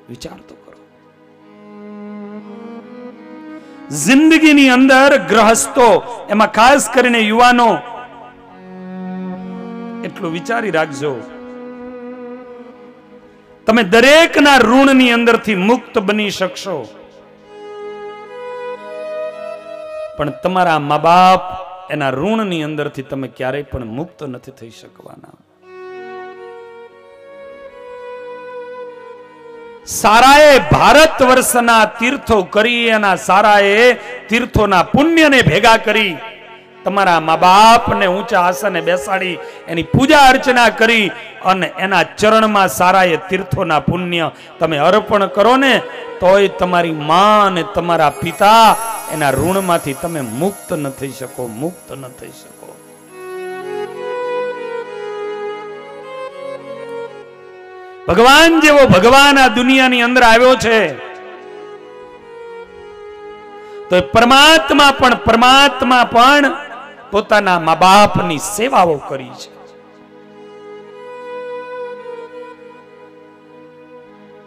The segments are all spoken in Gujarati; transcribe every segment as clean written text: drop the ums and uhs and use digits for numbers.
વિચાર તો કરો. જિંદગીની અંદર ગ્રહસ્થો, એમાં ખાસ કરીને યુવાનો, એટલું વિચારી રાખજો, તમે દરેકના ઋણની અંદરથી મુક્ત બની શકશો, પણ તમારા મા બાપ એના ઋણની અંદરથી તમે ક્યારેય પણ મુક્ત નથી થઈ શકવાના. સારાએ ભારત વર્ષના તીર્થો કરી, એના સારાએ તીર્થોના પુણ્યને ભેગા કરી, તમારા મા બાપને ઊંચા આસને બેસાડી એની પૂજા અર્ચના કરી અને એના ચરણમાં સારાએ તીર્થોના પુણ્ય તમે અર્પણ કરો ને, તોય તમારી માં અને તમારા પિતા એના ઋણમાંથી તમે મુક્ત ન થઈ શકો, મુક્ત ન થઈ શકો. ભગવાન જેવો ભગવાન આ દુનિયાની અંદર આવ્યો છે, તો પરમાત્મા પણ પોતાના મા બાપની સેવાઓ કરી છે.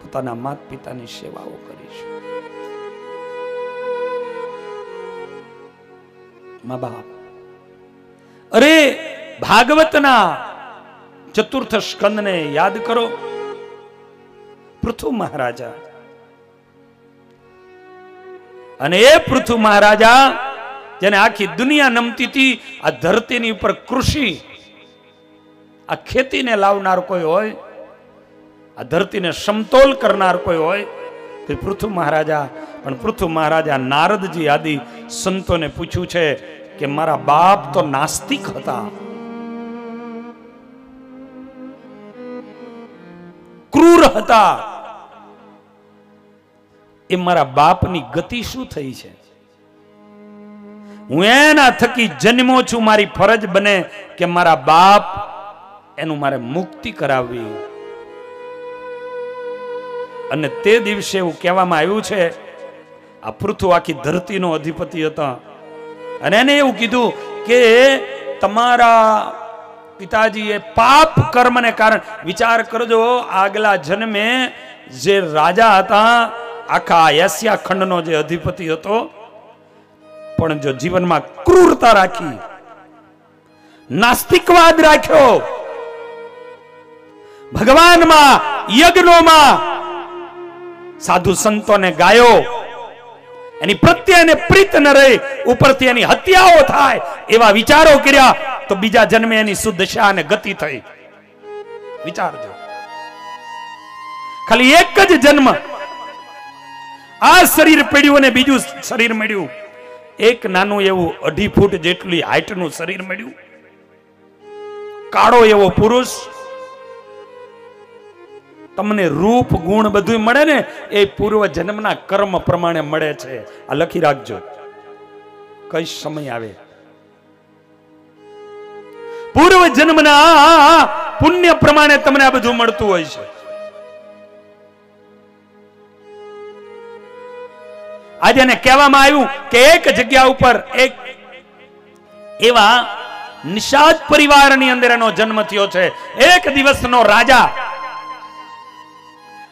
પોતાના માત પિતાની સેવાઓ કરી છે. મા બાપ, અરે ભાગવતના ચતુર્થ સ્કંદને યાદ કરો. પૃથુ મહારાજા, અને એ પૃથુ મહારાજા જેને આખી દુનિયા નમતી હતી, આ ધરતીની ઉપર કૃષિ, આ ખેતીને લાવનાર કોઈ હોય, આ ધરતીને સમતોલ કરનાર કોઈ હોય તે પૃથુ મહારાજા. પણ પૃથુ મહારાજા નારદજી આદિ સંતોને પૂછ્યું છે કે મારા બાપ તો નાસ્તિક હતા, ક્રૂર હતા, એ મારા બાપની ગતિ શું થઈ છે? હું એના થકી જન્મો છું, મારી ફરજ બને કે મારા બાપ એનું મારે મુક્તિ કરાવવી. અને તે દિવસે એવું કહેવામાં આવ્યું છે, આ પૃથુ આખી ધરતીનો અધિપતિ હતા, અને એને એવું કીધું કે તમારા પિતાજીએ પાપ કર્મને કારણે, વિચાર કરજો, આગલા જન્મે જે રાજા હતા, આખા એશિયા ખંડનો જે અધિપતિ હતો, પણ જો જીવનમાં ક્રૂરતા રાખી, નાસ્તિકવાદ રાખ્યો, ભગવાનમાં, યજ્ઞોમાં, સાધુ સંતોને ગાયો, એની પ્રત્યે એને પ્રીત ન રહે, ઉપરથી એની હત્યાઓ થાય, એવા વિચારો કર્યા, તો બીજા જન્મે એની સુદશા અને ગતિ થઈ. વિચારજો, ખાલી એક જ જન્મ, આ શરીર પડ્યું અને બીજું શરીર મળ્યું, એક નાનું એવું 2.5 ફૂટ જેટલી હાઈટનું શરીર મળ્યું, કાળો એવો પુરુષ. તમને રૂપ ગુણ બધું મળે ને, એ પૂર્વ જન્મના કર્મ પ્રમાણે મળે છે. આ લખી રાખજો, કઈ સમય આવે પૂર્વ જન્મના પુણ્ય પ્રમાણે તમને આ બધું મળતું હોય છે. આજે એને કહેવામાં આવ્યું કે એક જગ્યા ઉપર એક એવા નિષાદ પરિવારની અંદર એનો જન્મ થયો છે. એક દિવસનો રાજા,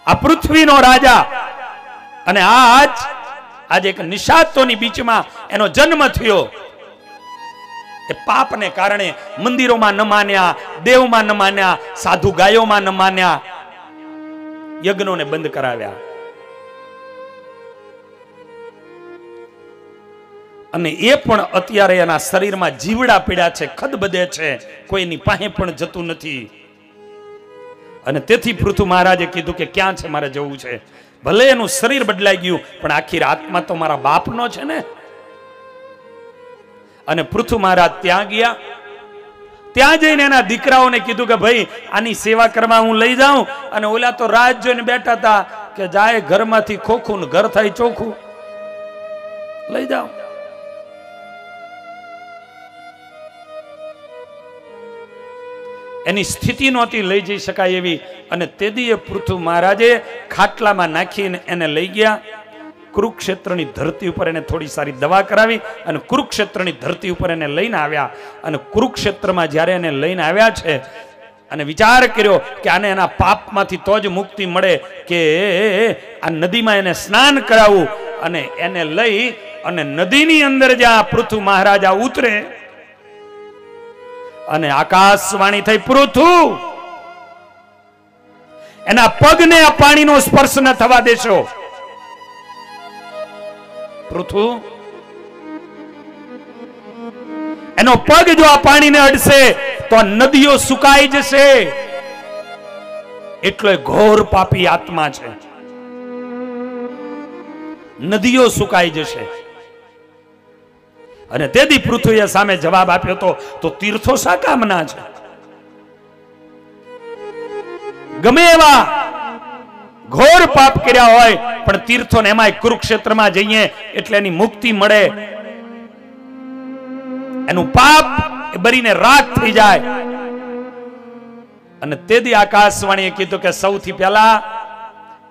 આ પૃથ્વીનો રાજા, અને આજે એક નિષાદોની બીચમાં એનો જન્મ થયો. એ પાપને કારણે મંદિરોમાં ન માન્યા, દેવમાં ન માન્યા, સાધુ ગાયોમાં ન માન્યા, યજ્ઞોને બંધ કરાવ્યા. અને એ પણ અત્યારે એના શરીરમાં જીવડા પીડ્યા છે, ખદબદે છે, કોઈની પાસે પણ જતું નથી. અને તેથી પૃથુ મહારાજે કીધું કે ક્યાં છે, મારે જવું છે. ભલે એનું શરીર બદલાઈ ગયું, પણ આખી આત્મા તો મારા બાપનો છે ને. અને પૃથુ મહારાજ ત્યાં ગયા. ત્યાં જઈને એના દીકરાઓને કીધું કે ભાઈ આની સેવા કરવા હું લઈ જાઉં. અને ઓલા તો રાત જોઈને બેઠા હતા કે જાય ઘરમાંથી ખોખું, ઘર થાય ચોખ્ખું, લઈ જાઓ. એની સ્થિતિ નહોતી લઈ જઈ શકાય એવી. અને તેદીએ પૃથુ મહારાજે ખાટલામાં નાખીને એને લઈ ગયા. કુરુક્ષેત્રની ધરતી ઉપર એને થોડી સારી દવા કરાવી અને કુરુક્ષેત્રની ધરતી ઉપર એને લઈને આવ્યા. અને કુરુક્ષેત્રમાં જ્યારે એને લઈને આવ્યા છે, અને વિચાર કર્યો કે આને એના પાપમાંથી તો જ મુક્તિ મળે કે આ નદીમાં એને સ્નાન કરાવવું અને એને લઈ અને નદીની અંદર જ્યાં પૃથુ મહારાજા ઉતરે અને આકાશવાણી થઈ, પૃથુ એના પગને આ પાણીનો સ્પર્શ ન થવા દેશો. પૃથુ એનો પગ જો આ પાણીને અડશે તો નદીઓ સુકાઈ જશે. એટલો ઘોર પાપી આત્મા છે, નદીઓ સુકાઈ જશે. અને તેથી પૃથ્વીએ સામે જવાબ આપ્યો તો તીર્થો શા કામના છે? ગમે એવા ઘોર પાપ કર્યા હોય પણ તીર્થો ને એમાંય કુરુક્ષેત્રમાં જઈએ એટલે એની મુક્તિ મળે, એનું પાપ બરીને રાખ થઈ જાય. અને તેથી આકાશવાણીએ કીધું કે સૌથી પહેલા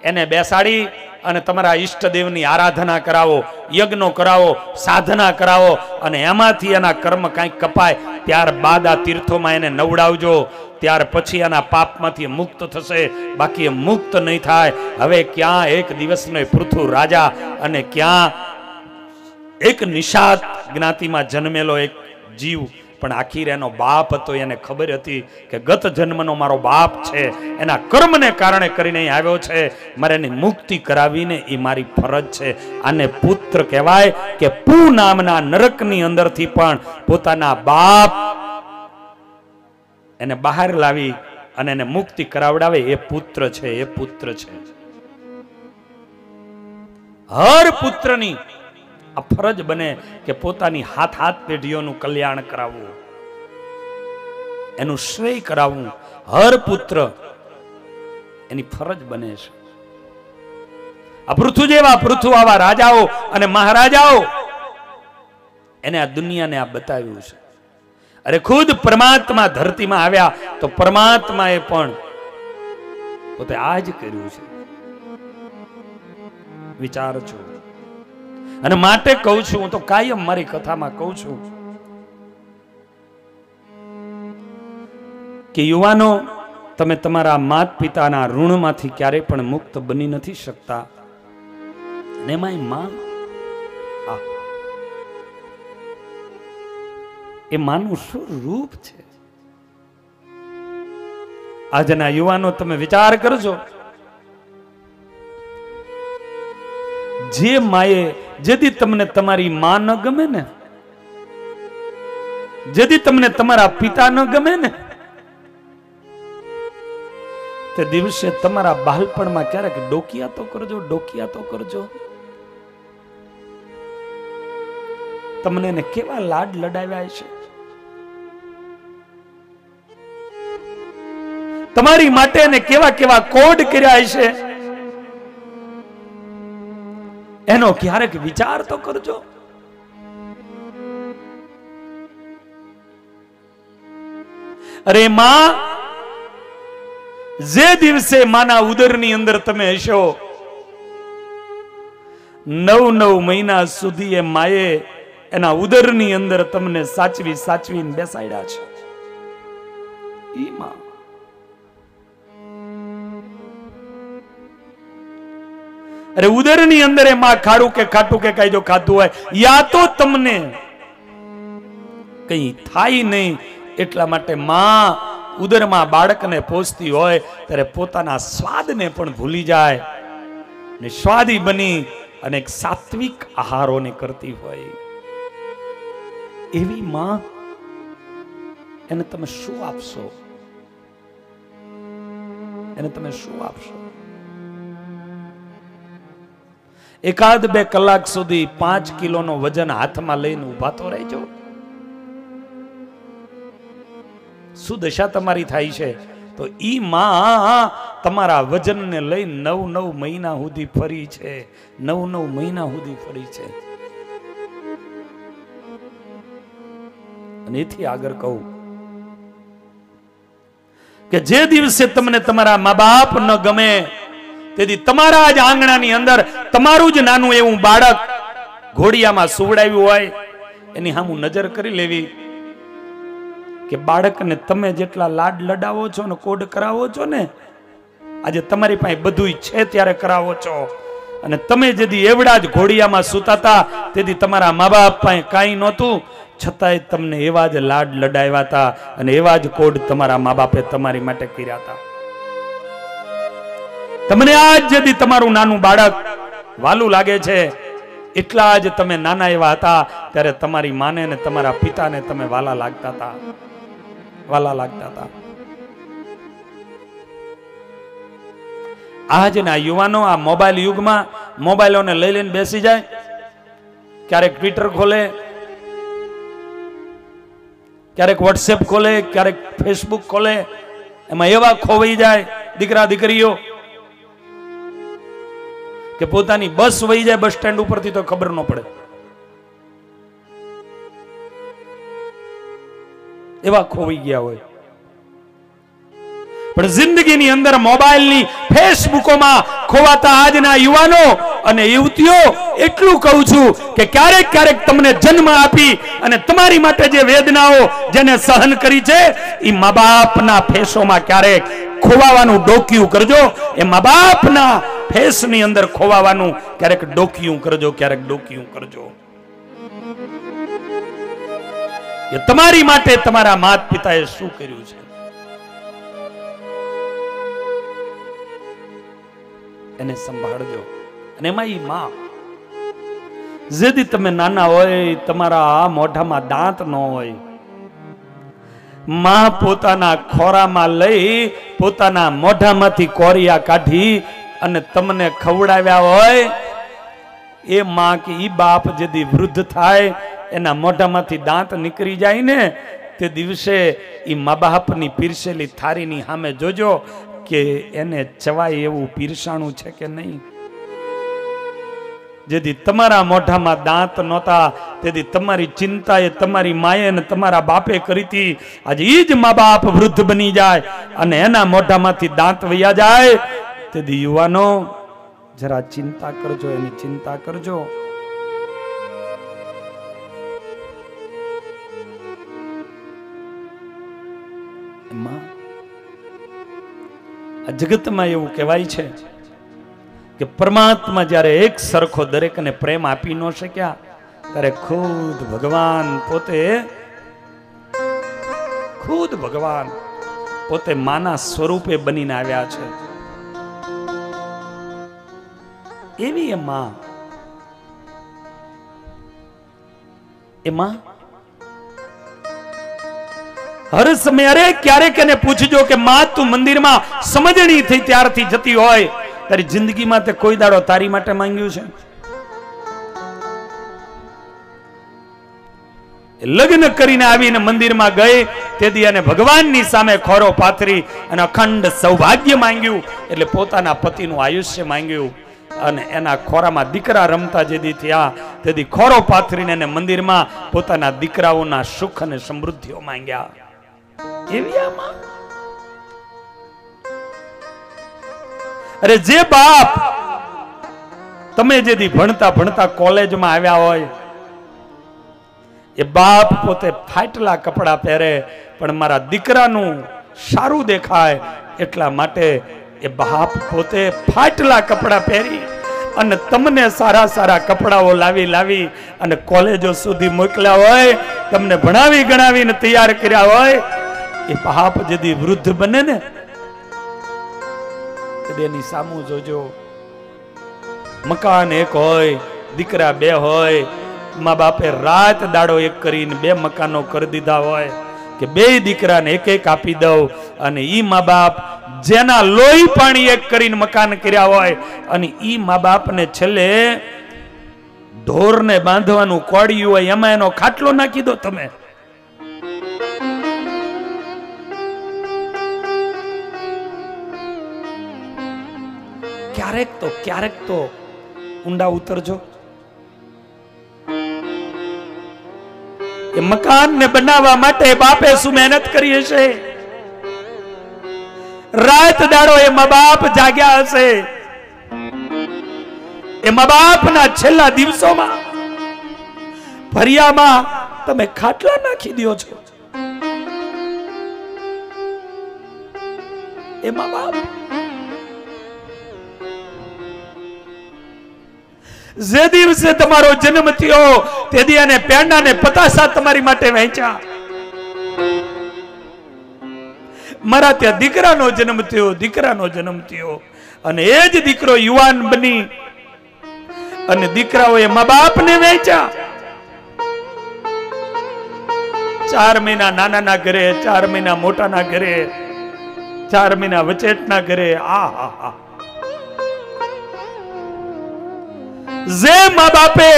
એને બેસાડી અને તમારા ઈષ્ટદેવની આરાધના કરાવો, યજ્ઞો કરાવો, સાધના કરાવો અને એમાંથી એના કર્મ કંઈક કપાય. ત્યારબાદ આ તીર્થોમાં એને નવડાવજો, ત્યાર પછી એના પાપમાંથી મુક્ત થશે, બાકી એ મુક્ત નહીં થાય. હવે ક્યાં એક દિવસનો પૃથુ રાજા અને ક્યાં એક નિષાદ જ્ઞાતિમાં જન્મેલો એક જીવ, પણ આખીર એનો બાપ હતો. એને ખબર હતી કે ગત જન્મનો મારો બાપ છે, એના કર્મને કારણે કરીને આવ્યો છે, મારે એની મુક્તિ કરાવીને એ મારી ફરજ છે. આને પુત્ર કહેવાય કે પૂ નામના નરકની અંદરથી પણ પોતાના બાપ એને બહાર લાવી અને એને મુક્તિ કરાવડાવે એ પુત્ર છે, એ પુત્ર છે. હર પુત્રની આ ફરજ બને કે પોતાની હાથ પેઢીઓનું કલ્યાણ કરાવવું, એનું શ્રેય કરાવવું. હર પુત્ર એની ફરજ બને છે. આ પૃથુ જેવા પૃથુ આવા રાજાઓ અને મહારાજાઓ એને આ દુનિયાને આ બતાવ્યું છે. અરે ખુદ પરમાત્મા ધરતીમાં આવ્યા તો પરમાત્માએ પણ પોતે આ જ કર્યું છે. વિચાર છો. અને માટે કહું છું, હું તો કાયમ મારી કથામાં કહું છું કે યુવાનો, તમે તમારા માત પિતાના ઋણમાંથી ક્યારેય પણ મુક્ત બની નથી શકતા. અને એમાંય માં, એ માનું શું રૂપ છે. આજના યુવાનો તમે વિચાર કરજો, જે માએ જેથી તમને તમારી માં ન ગમે ને, જેથી તમને તમારા પિતા ન ગમે ને, તે દિવસે તમારા બાળપણમાં ક્યારેક ડોકિયા તો કરજો, ડોકિયા તો કરજો. તમને એને કેવા લાડ લડાવ્યા છે, તમારી માટે એને કેવા કેવા કોડ કર્યા છે, એનો ક્યારેક વિચાર તો કરજો. અરે માં, જે દિવસે માના ઉદરની અંદર તમે હશો, 9 મહિના સુધી એ માએ એના ઉદરની અંદર તમને સાચવીને બેસાડ્યા છે. ઈ માં અરે ઉદરની અંદર એ માં ખારું કે ખાટું કે કઈ જો ખાતું હોય, યા તો તમને કઈ થાય નહીં એટલા માટે માં ઉદરમાં બાળકને પોષતી હોય ત્યારે પોતાના સ્વાદને પણ ભૂલી જાય ને સ્વાદી બની અને એક સાત્વિક આહારોને કરતી હોય. એવી માં એને તમે શું આપશો? એને તમે શું આપશો? 1-2 કલાક સુધી 5 કિલોનો વજન હાથમાં લઈને ઉભા તો રહેજો. શું દશા તમારી થાય છે? તો ઈ માં તમારા વજનને લઈ 9 મહિના સુધી ફરી છે, 9 મહિના સુધી ફરી છે. અને એથી આગળ કહું કે જે દિવસે તમને તમારા મા બાપ ન ગમે, તેથી તમારા જ આંગણાની અંદર તમારું જ નાનું એવું બાળક ઘોડિયામાં સુવડાવ્યું હોય, એની સામું નજર કરી લેવી કે બાળકને તમે જેટલા લાડ લડાવો છો ને કોડ કરાવો છો ને, આજે તમારી પાસે બધું છે ત્યારે કરાવો છો. અને તમે જેથી એવડા જ ઘોડિયામાં સૂતાતા તેથી તમારા મા બાપ પાસે કાંઈ નહોતું, છતાંય તમને એવા જ લાડ લડાવ્યા હતા અને એવા જ કોડ તમારા મા બાપે તમારી માટે કર્યા હતા. તમને આજ જેથી તમારું નાનું બાળક વાલું લાગે છે, એટલા જ તમે નાના એવા હતા ત્યારે તમારી માને ને તમારા પિતાને તમે વાલા લાગતા હતા, વાલા લાગતા હતા. આજના યુવાનો આ મોબાઈલ યુગમાં મોબાઈલોને લઈ લઈને બેસી જાય, ક્યારેક ટ્વિટર ખોલે, ક્યારેક વોટ્સએપ ખોલે, ક્યારેક ફેસબુક ખોલે, એમાં એવા ખોવાઈ જાય દીકરા દીકરીઓ કે પોતાની બસ વહી જાય બસ સ્ટેન્ડ ઉપરથી તો ખબર ન પડે, એવા ખોવાઈ ગયા હોય. પણ જિંદગીની અંદર મોબાઈલની ફેસબુકોમાં ખોવાતા આજના યુવાનો અને યુવતીઓ, એટલું કહું છું કે ક્યારેક ક્યારેક તમને જન્મ આપી અને તમારી માટે જે વેદનાઓ જેને સહન કરી છે એ મા બાપના ફેસોમાં ક્યારેક ખોવાવાનું ડોક્યું કરજો. એ મા બાપના ફેસની અંદર ખોવાવાનું ક્યારેક ડોક્યું કરજો, ક્યારેક ડોક્યું કરજો. એ તમારી માટે તમારા માતા પિતાએ શું કર્યું છે એને સંભાળજો. અને એમાં ઈ માં જેથી તમે નાના હોય, તમારા મોઢામાં દાંત ન હોય, માં પોતાના ખોરામાં લઈ પોતાના મોઢામાંથી કોરિયા કાઢી અને તમને ખવડાવ્યા હોય, એ માં કે ઈ બાપ જેથી વૃદ્ધ થાય એના મોઢામાંથી દાંત નીકળી જાય ને, તે દિવસે ઈ મા બાપની પીરસેલી થાળીની સામે જોજો કે એને ચવાય એવું પીરસાણું છે કે નહીં. જેથી તમારા મોઢામાં દાંત નહોતા તેથી તમારી ચિંતા એ તમારી માએ ને તમારા બાપે કરી હતી. આજે ઈ જ મા બાપ વૃદ્ધ બની જાય અને એના મોઢામાંથી દાંત વયા જાય, તેથી યુવાનો જરા ચિંતા કરજો, એની ચિંતા કરજો. આ જગતમાં એવું કહેવાય છે કે પરમાત્મા જ્યારે એક સરખો દરેકને પ્રેમ આપી ન શક્યા ત્યારે ખુદ ભગવાન પોતે માના સ્વરૂપે બનીને આવ્યા છે. એવી એ માં હર સમય અરે ક્યારેક એને પૂછજો કે માં તું મંદિરમાં સમજણી થઈ ત્યારથી જતી હોય તારી જિંદગીમાં તે કોઈ દાડો તારી માટે માંગ્યું છે? લગ્ન કરીને આવીને મંદિરમાં ગઈ તેથી અને ભગવાનની સામે ખોરો પાથરી અને અખંડ સૌભાગ્ય માંગ્યું, એટલે પોતાના પતિનું આયુષ્ય માંગ્યું અને એના ખોરામાં દીકરા રમતા જેથી થયા તેથી ખોરો પાથરીને એને મંદિરમાં પોતાના દીકરાઓના સુખ અને સમૃદ્ધિઓ માંગ્યા. એવી આમાં અરે જે બાપ તમે જેથી ભણતા ભણતા કોલેજમાં આવ્યા હોય એ બાપ પોતે ફાટેલા કપડા પહેરે પણ મારા દીકરાનું સારું દેખાય એટલા માટે એ બાપ પોતે ફાટેલા કપડા પહેરી અને તમને સારા સારા કપડાઓ લાવી અને કોલેજો સુધી મોકલ્યા હોય, તમને ભણાવી ગણાવીને તૈયાર કર્યા હોય, એ બાપ જેથી વૃદ્ધ બને ને એની સામું જોજો. મકાન એક હોય, દીકરા બે હોય, મા બાપે રાત દાડો એક કરીને બે મકાનો કરી દીધા હોય કે બે દીકરાને એક એક આપી દઉં, અને ઈ મા બાપ જેના લોહી પાણી એક કરીને મકાન કર્યા હોય અને ઈ મા બાપને છેલ્લે ઢોરને બાંધવાનું કોડિયું હોય એમાં એનો ખાટલો નાખી દો તમે. ક્યારેક તો ઊંડા ઉતરજો. એ મકાનને બનાવવા માટે બાપે શું મહેનત કરી હશે? રાત દાડો એ મા બાપ જાગ્યા હશે. એ મા બાપના છેલ્લા દિવસોમાં ફરિયામાં તમે ખાટલા નાખી દો છો. એ મા બાપ જે દિવસે તમારો જન્મ થયો તે દી અને પેંડા ને પતાસા તમારી માટે વહેંચ્યા. મારા ત્યાં દીકરાનો જન્મ થયો, દીકરાનો જન્મ થયો અને એ જ દીકરો યુવાન બની અને દીકરાઓએ મા બાપને વેચ્યા. 4 મહિના નાનાના ઘરે, 4 મહિના મોટાના ઘરે, 4 મહિના વચેટના ઘરે. આ જે મા બાપે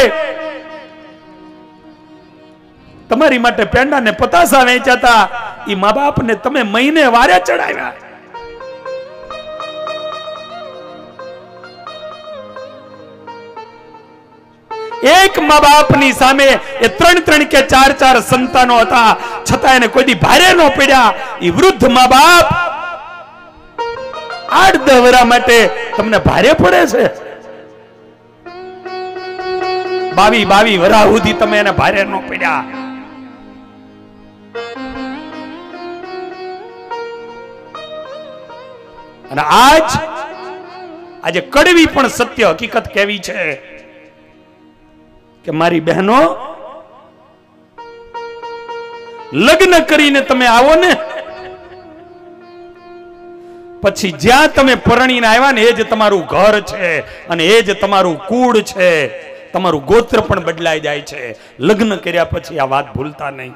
તમારી માટે પેંડા ને પતાસા વેચાતા, એ મા બાપને તમે મહિને વારે ચડાવ્યા. એક મા બાપની સામે એ 3 કે 4 સંતાનો હતા, છતાં એને કોઈ દી ભારે ન પડ્યા. એ વૃદ્ધ મા બાપ 8-10 વર્ષ માટે તમને ભારે પડે છે. 22 વર્ષ સુધી તમે એને ભારે ન પડ્યા. અને આજે કડવી પણ સત્ય હકીકત કેવી છે કે મારી બહેનો, લગ્ન કરીને તમે આવો ને પછી જ્યાં તમે પરણીને આવ્યા ને એ જ તમારું ઘર છે અને એ જ તમારું કુળ છે. તમારું ગોત્ર પણ બદલાઈ જાય છે. લગ્ન કર્યા પછી આ વાત ભૂલતા નહીં.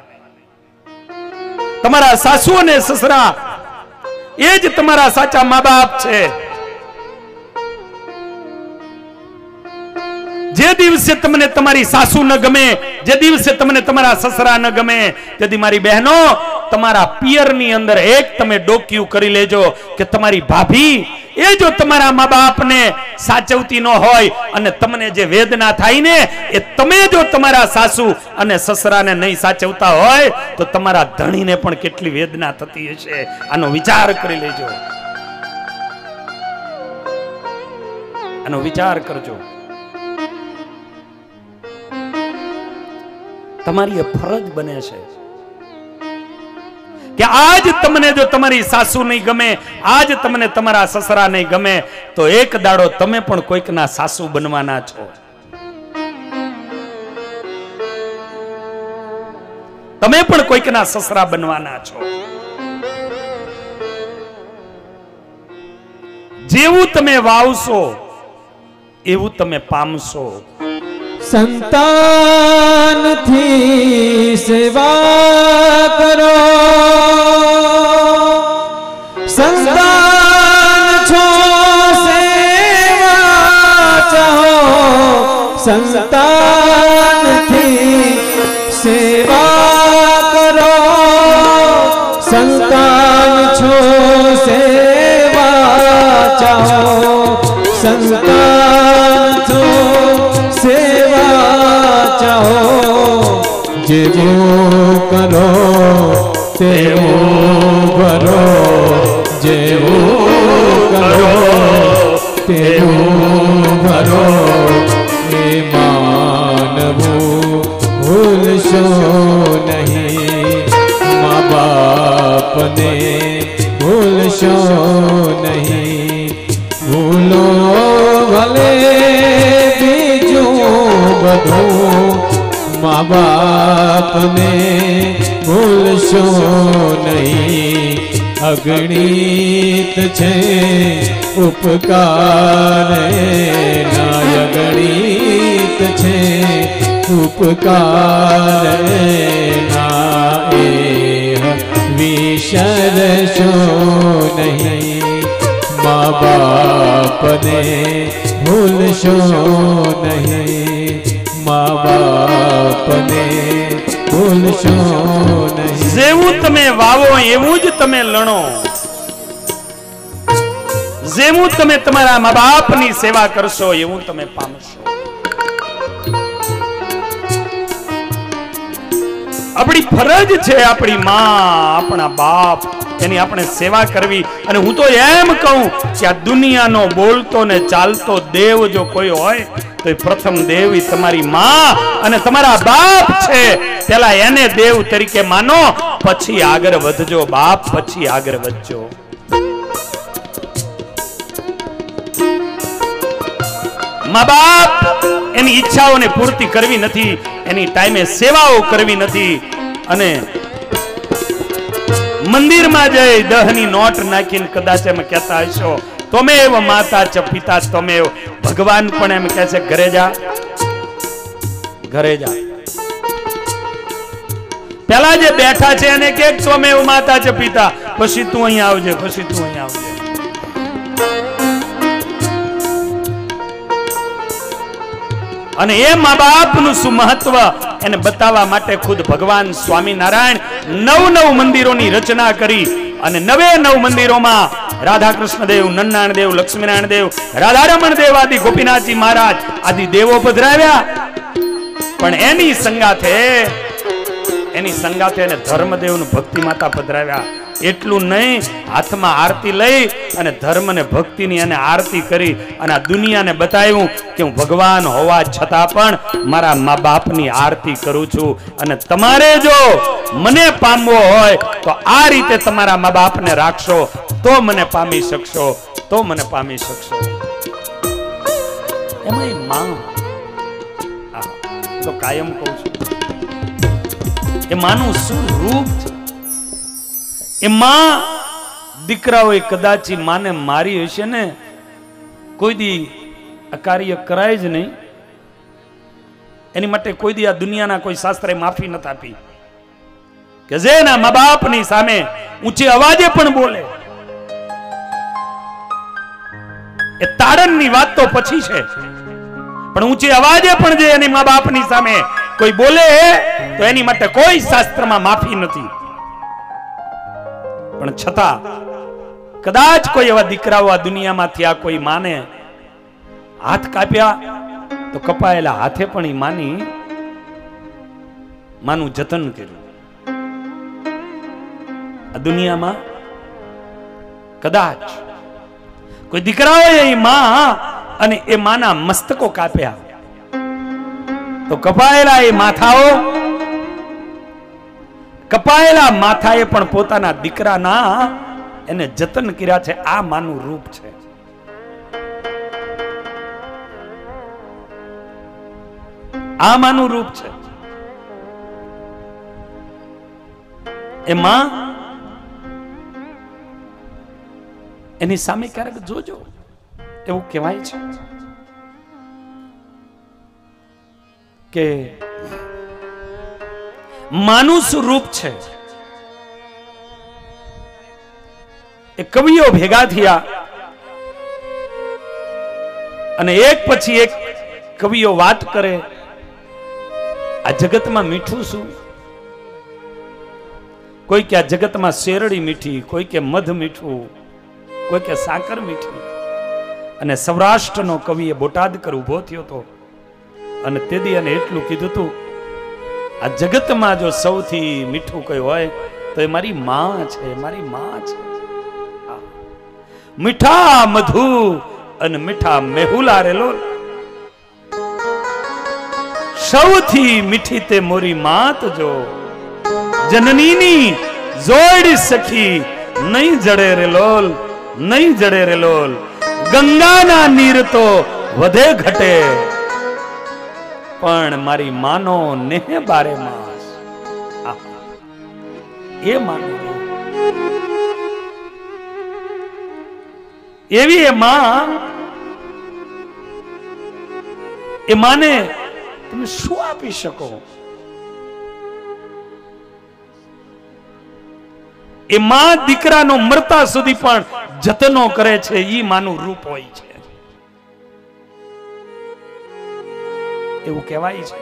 તમારા સાસુ અને સસરા એ જ તમારા સાચા મા બાપ છે. જે દિવસે તમને તમારી સાસુ ન ગમે, જે દિવસે તમને તમારા સસરા ન ગમે, તેથી મારી બહેનો તમારા પિયરની અંદર એક તમે ડોક્યું કરી લેજો કે તમારી ભાભી એ જો તમારા મા બાપને સાચવતી ન હોય અને તમને જે વેદના થાય ને એ તમે જો તમારા સાસુ અને સસરાને નહીં સાચવતા હોય તો તમારા ધણીને પણ કેટલી વેદના થતી હશે. આનો વિચાર કરી લેજો, આનો વિચાર કરજો. તમારી એ ફરજ બને છે કે આજ તમને જો તમારી સાસુ નહીં ગમે, આજ તમને તમારા સસરા નહીં ગમે, તો એક દાડો તમે પણ કોઈકના સાસુ બનવાના છો. તમે પણ કોઈકના સસરા બનવાના છો. જેવું તમે વાવશો એવું તમે પામશો. સંતાન થી સેવા કરો, સંતાન છો સેવા ચાહો, સંતાન થી સેવા કરો, સંતાન છો સેવા ચાહો, સંતાન છો જેવું કરો તેવું ભરો, જેવું કરો તેવું ભરો. એ માનવું ભૂલશો નહીં, મા બાપને ભૂલશો નહીં. ભૂલો ભલે બીજું બધું, મા બાપને ભૂલશો નહીં. અગણિત છે ઉપકાર ના, અગણિત છે ઉપકાર ના. એ વિસરશો નહીં, મા બાપને ભૂલશો નહીં, મા બાપને ભૂલશો નહીં. જેવું તમે વાવો એવું જ તમે લણો. જેવું તમે તમારા મા બાપની સેવા કરશો એવું તમે પામશો. આપણી ફરજ છે આપણી માં, આપણા બાપ, એની આપણે સેવા કરવી. અને હું તો એમ કહું કે આ દુનિયાનો બોલતો ને ચાલતો દેવ જો કોઈ હોય તો પ્રથમ દેવ તમારી માં અને તમારા બાપ છે. પેલા એને દેવ તરીકે માનો, પછી આગળ વધજો બાપ, પછી આગળ વધજો. મા બાપ એની ઈચ્છાઓને પૂર્તિ કરવી નથી, એની ટાઈમે સેવાઓ કરવી નથી, અને મંદિરમાં જઈ દહની નોટ નાખીને કદાચ એમ કહેતા હશો તમેવ માતા ચ પિતા તમેવ, ભગવાન પણ એમ કહે છે ઘરે જા, ઘરે જા. પેલા જે બેઠા છે એને કે તમેવ માતા ચ પિતા, પછી તું અહીં આવજે, પછી તું અહીં આવજે. અને એ મા બાપનું શું મહત્વ એને બતાવવા માટે ખુદ ભગવાન સ્વામિનારાયણ 9 મંદિરોની રચના કરી, અને 9 મંદિરોમાં રાધા કૃષ્ણ દેવ, નન્નારાયણ દેવ, લક્ષ્મીનારાયણ દેવ, રાધારમણ દેવ આદિ ગોપીનાથજી મહારાજ આદિ દેવો પધરાવ્યા. પણ એની સંગાથે એને ધર્મદેવનું ભક્તિ માતા પધરાવ્યા. એટલું નહીં, હાથમાં આરતી લઈ અને ધર્મ ને ભક્તિની અને આરતી કરી અને આ દુનિયાને બતાવ્યું કે હું ભગવાન હોવા છતાં પણ મારા મા બાપની આરતી કરું છું. અને તમારે જો મને પામવો હોય તો આ રીતે તમારા મા બાપને રાખશો તો મને પામી શકશો, તો મને પામી શકશો. એમાં માં તો કાયમ કહું છું, એ માનું શું રૂપ છે. એ માં દીકરાઓએ કદાચ માને મારી હશે ને, કોઈ દી આ કાર્ય કરાય જ નહીં. એની માટે કોઈ દી આ દુનિયાના કોઈ શાસ્ત્રે માફી નથી આપી કે જેના મા બાપની સામે ઊંચી અવાજે પણ બોલે. એ તાડનની વાત તો પછી છે, પણ ઊંચી અવાજે પણ જે એની મા બાપની સામે કોઈ બોલે તો એની માટે કોઈ શાસ્ત્રમાં માફી નથી. પણ છતાં કદાચ કોઈ એવા દીકરાઓ આ દુનિયામાંથી આ કોઈ માને હાથ કાપ્યા તો કપાયેલા હાથે પણ એ માનું જતન કર્યું. આ દુનિયામાં કદાચ કોઈ દીકરાઓએ એ માં અને એ માના મસ્તકો કાપ્યા તો કપાયેલા માથાએ પણ પોતાના દીકરાના એને જતન કર્યા છે. આ માનું રૂપ છે. આ માનું રૂપ છે. એ માં એની સામે ક્યારેક જોજો, એવું કહેવાય છે કે માનું સ્વરૂપ છે. એ કવિઓ ભેગા થયા અને એક પછી એક કવિઓ વાત કરે આ જગતમાં મીઠું શું. કોઈ કે આ જગતમાં શેરડી મીઠી, કોઈ કે મધ મીઠું, કોઈ કે સાકર મીઠી. અને સૌરાષ્ટ્રનો કવિ એ બોટાદકર ઉભો થયો હતો અને તેદી અને એટલું કીધું હતું, આ જગતમાં જો સૌથી મીઠું કઈ હોય તો એ મારી માં છે, મારી માં છે. મીઠા મધુ અને મીઠા મેહુલા રેલો, સૌથી મીઠી તે મોરી માત જો, જનનીની જોડી સખી નહીં જડે રે લોલ, નહીં જડે રે લોલ. ગંગાના નીર તો વધે ઘટે પણ મારી માનો નેહ બારે માસ. એ માનો એવી એ માને તમે શું આપી શકો. એ માં દીકરાનો મરતા સુધી પણ જતનો કરે છે. ઈ માનું રૂપ હોય છે. એવું કહેવાય છે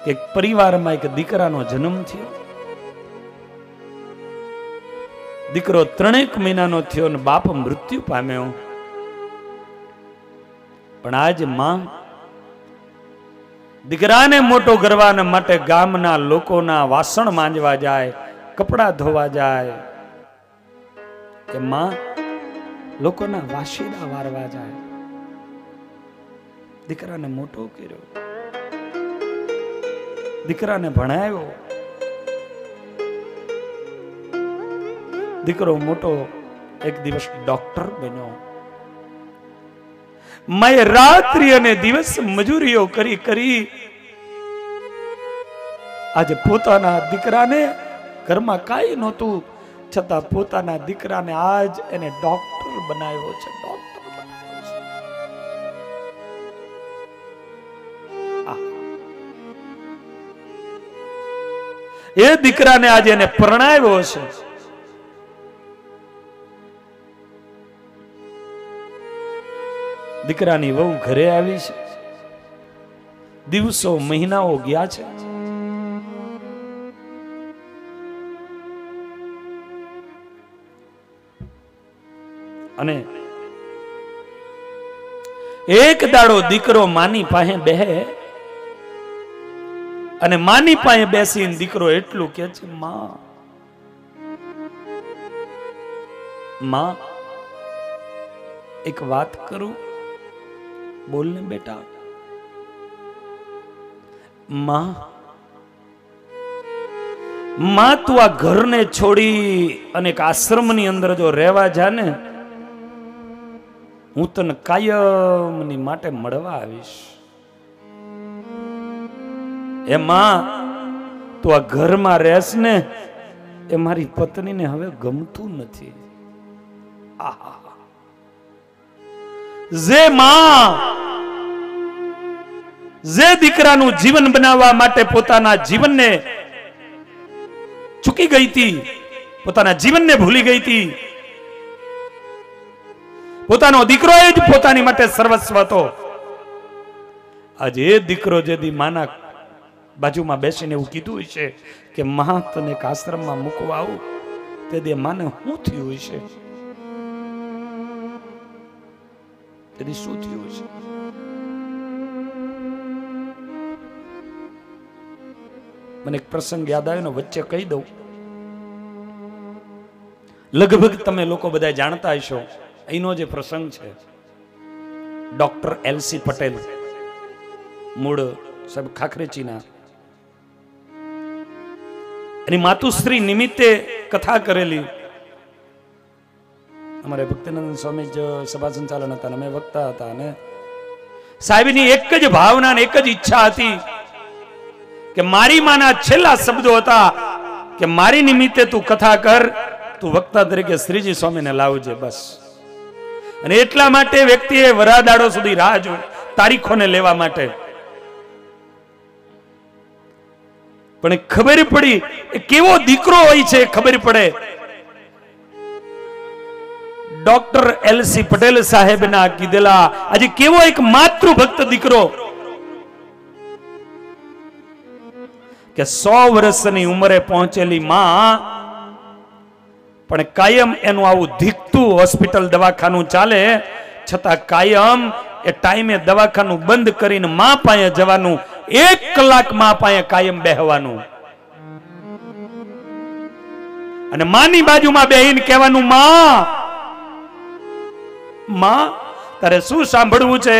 કે પરિવારમાં એક દીકરાનો જન્મ થયો. દીકરો 3 મહિનાનો થયો અને બાપ મૃત્યુ પામ્યો. પણ આજ માં દીકરાને મોટો કરવા માટે ગામના લોકોના વાસણ માંજવા જાય, કપડા ધોવા જાય, કે માં લોકોના વાસીદા વારવા જાય. દીકરાને મોટો કર્યો, દીકરાને ભણાવ્યો. દીકરો મોટો એક દિવસ ડોક્ટર બન્યો. માએ રાત્રિ અને દિવસ મજૂરીઓ કરી કરી આજે પોતાના દીકરાને, ઘરમાં કાંઈ નહોતું છતાં પોતાના દીકરાને આજ એને ડોક્ટર બનાવ્યો છે. એ દીકરાને આજે એને પરણાવ્યો છે. દીકરાની વહુ ઘરે આવી છે. દિવસો મહિનાઓ ગયા છે. અને એક દાડો દીકરો માની પાસે બેહે અને માની પાસે બેસીને દીકરો એટલું કે છે, માં એક વાત કરું? બોલ ને બેટા. માં તું આ ઘરને છોડી અને એક આશ્રમની અંદર જો રહેવા જા ને, હું તને કાયમની માટે મળવા આવીશ. એ માં તું આ ઘરમાં રહેશ ને, એ મારી પત્નીને હવે ગમતું નથી. જે માં જે દીકરાનું જીવન બનાવવા માટે પોતાના જીવનને ચૂકી ગઈ હતી, પોતાના જીવનને ભૂલી ગઈ હતી, પોતાનો દીકરો એ જ પોતાની માટે સર્વસ્વ હતો. આજે એ દીકરો જેથી માના બાજુમાં બેસીને એવું કીધું છે કે મા તને એક આશ્રમમાં મૂકવા આવું, તે દે માને શું થયું હશે? તેથી શું થયું છે? મને એક પ્રસંગ યાદ આવ્યો ને, વચ્ચે કહી દઉં. લગભગ તમે લોકો બધા જાણતા હશો. અહીંનો જે પ્રસંગ છે, ડોક્ટર એલસી પટેલ, મૂળ સાહેબ ખાખરેચીના, એની માતુશ્રી નિમિત્તે કથા કરેલી. અમારે ભક્તિનંદન સ્વામી જ સભા સંચાલન હતા, અમે વક્તા હતા. અને સાહેબની એક જ ભાવના, એક જ ઈચ્છા હતી કે મારી માના છેલ્લા શબ્દો હતા કે મારી નિમિત્તે તું કથા કર, તું વક્તા તરીકે શ્રીજી સ્વામીને લાવજે, બસ. અને એટલા માટે વ્યક્તિએ વરાદાડો સુધી રાહ જોઈ તારીખોને લેવા માટે. પણ ખબર પડી એ કેવો દીકરો હોય છે, ખબર પડે. ડોક્ટર એલસી પટેલ સાહેબના કીધેલા આજે કેવો એક માતૃભક્ત દીકરો કે 100 વર્ષની ઉંમરે પહોંચેલી માં પણ કાયમ એનું આવું ધીકતું હોસ્પિટલ દવાખાનું ચાલે, છતાં કાયમ એ ટાઈમે દવાખાનું બંધ કરીને માં પાસે જવાનું, 1 કલાક માં પાસે કાયમ બેહવાનું, અને માની બાજુમાં બેહીને કહેવાનું, માં તારે શું સાંભળવું છે?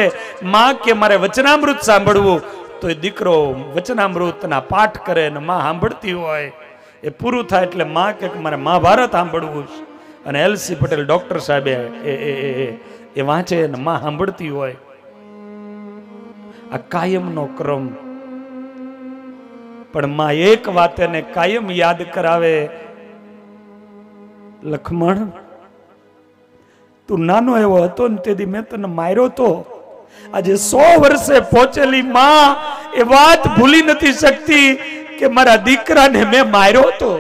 માં કે મારે વચનામૃત સાંભળવું. તો એ દીકરો વચનામૃતના પાઠ કરે ને માં સાંભળતી હોય. એ પૂરું થાય એટલે માં કે મારે મહાભારત સાંભળવું છે. અને એલસી પટેલ ડોક્ટર સાહેબ એ વાંચે ને માં સાંભળતી હોય. આ કાયમનો ક્રમ. પણ માં એક વાત એને કાયમ યાદ કરાવે, લખમણ તું નાનો એવો હતો ને તેથી મેં તને માર્યો તો. આજે 100 વર્ષે પહોંચેલી માં એ વાત ભૂલી નથી શકતી કે મારા દીકરાને મેં માર્યો તો.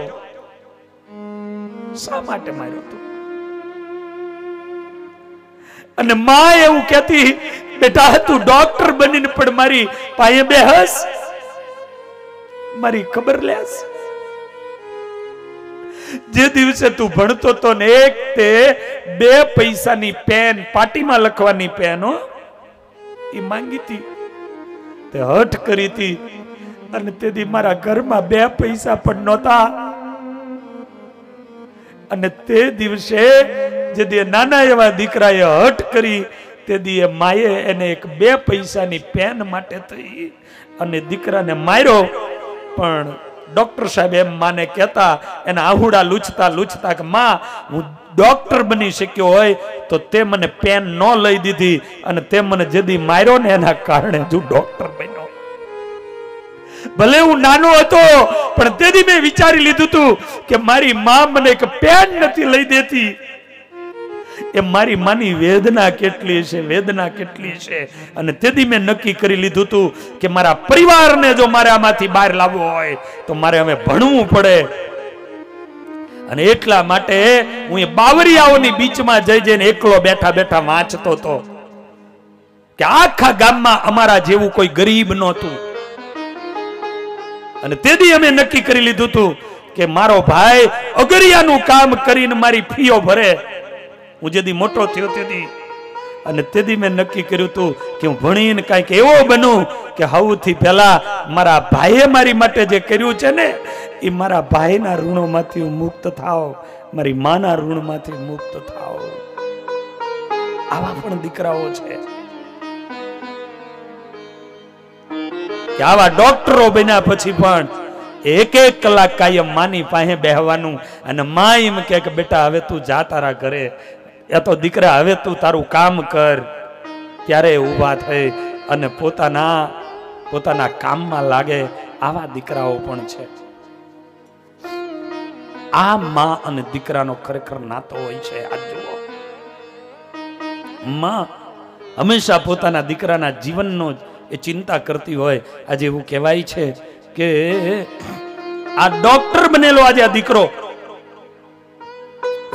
શા માટે માર્યો તો? અને માં એવું કહેતી, બેટા તું ડોક્ટર બનીને પણ મારી પાસે બેહસ, મારી ખબર લેસ. જે દિવસે તું ભણતો તો ને, એક તે 2 પૈસાની પેન, પાટીમાં લખવાની પેન એ માંગી હતી, તે હઠ કરી હતી. અને તેથી મારા ઘરમાં 2 પૈસા પણ નહોતા. અને તે દિવસે જે નાના એવા દીકરાએ હઠ કરી, તે દીએ માએ એને એક 2 પૈસાની પેન માટે થઈ અને દીકરાને માર્યો. પણ ડોક્ટર સાહેબ એમ માને કહેતા, એના આહુડા લૂછતા લૂછતા કે માં હું ડોક્ટર બની શક્યો હોય તો તે મને પેન ન લઈ દીધી અને તે મને જેદી માર્યો ને એના કારણે હું ડોક્ટર બન્યો. ભલે હું નાનો હતો પણ તેથી મેં વિચારી લીધું હતું કે મારી માં મને એક પેન નથી લઈ દેતી. એ મારી માની વેદના કેટલી છે, વેદના કેટલી છે. અને તેથી મેં નક્કી કરી લીધું હતું કે મારા પરિવારને જો મારે આમાંથી બહાર લાવવો હોય તો મારે હવે ભણવું પડે. અને એટલા માટે હું એ બાવરિયાઓની બીચમાં જઈ જઈને એકલો બેઠા બેઠા વાંચતો હતો કે આખા ગામમાં અમારા જેવું કોઈ ગરીબ નહોતું. અને તેથી અમે નક્કી કરી લીધું હતું કે મારો ભાઈ અગરિયાનું કામ કરીને મારી ફીઓ ભરે. હું જેથી મોટો થયો તેથી અને તેથી મેં નક્કી કર્યું હતું કે હું ભણીને કાંઈક એવો બનું કે સૌથી પહેલા મારા ભાઈએ મારી માટે જે કર્યું છે ને એ મારા ભાઈના ઋણોમાંથી હું મુક્ત થાવ, મારી માના ઋણમાંથી મુક્ત થાવ. આવા પણ દીકરાઓ છે કે આવા ડોક્ટરો બન્યા પછી પણ એક એક કલાક કાયમ માની પાસે બેહવાનું અને માં એમ કે બેટા હવે તું જા તારા ઘરે, યા તો દીકરા હવે તું તારું કામ કર. ત્યારે ઊભા થઈ અને પોતાના કામમાં લાગે. આવા દીકરાઓ પણ છે. આ માં અને દીકરાનો ખરેખર નાતો હોય છે. આ જુઓ, માં હંમેશા પોતાના દીકરાના જીવનનો એ ચિંતા કરતી હોય. આજે એવું કહેવાય છે કે આ ડોક્ટર બનેલો આજે આ દીકરો,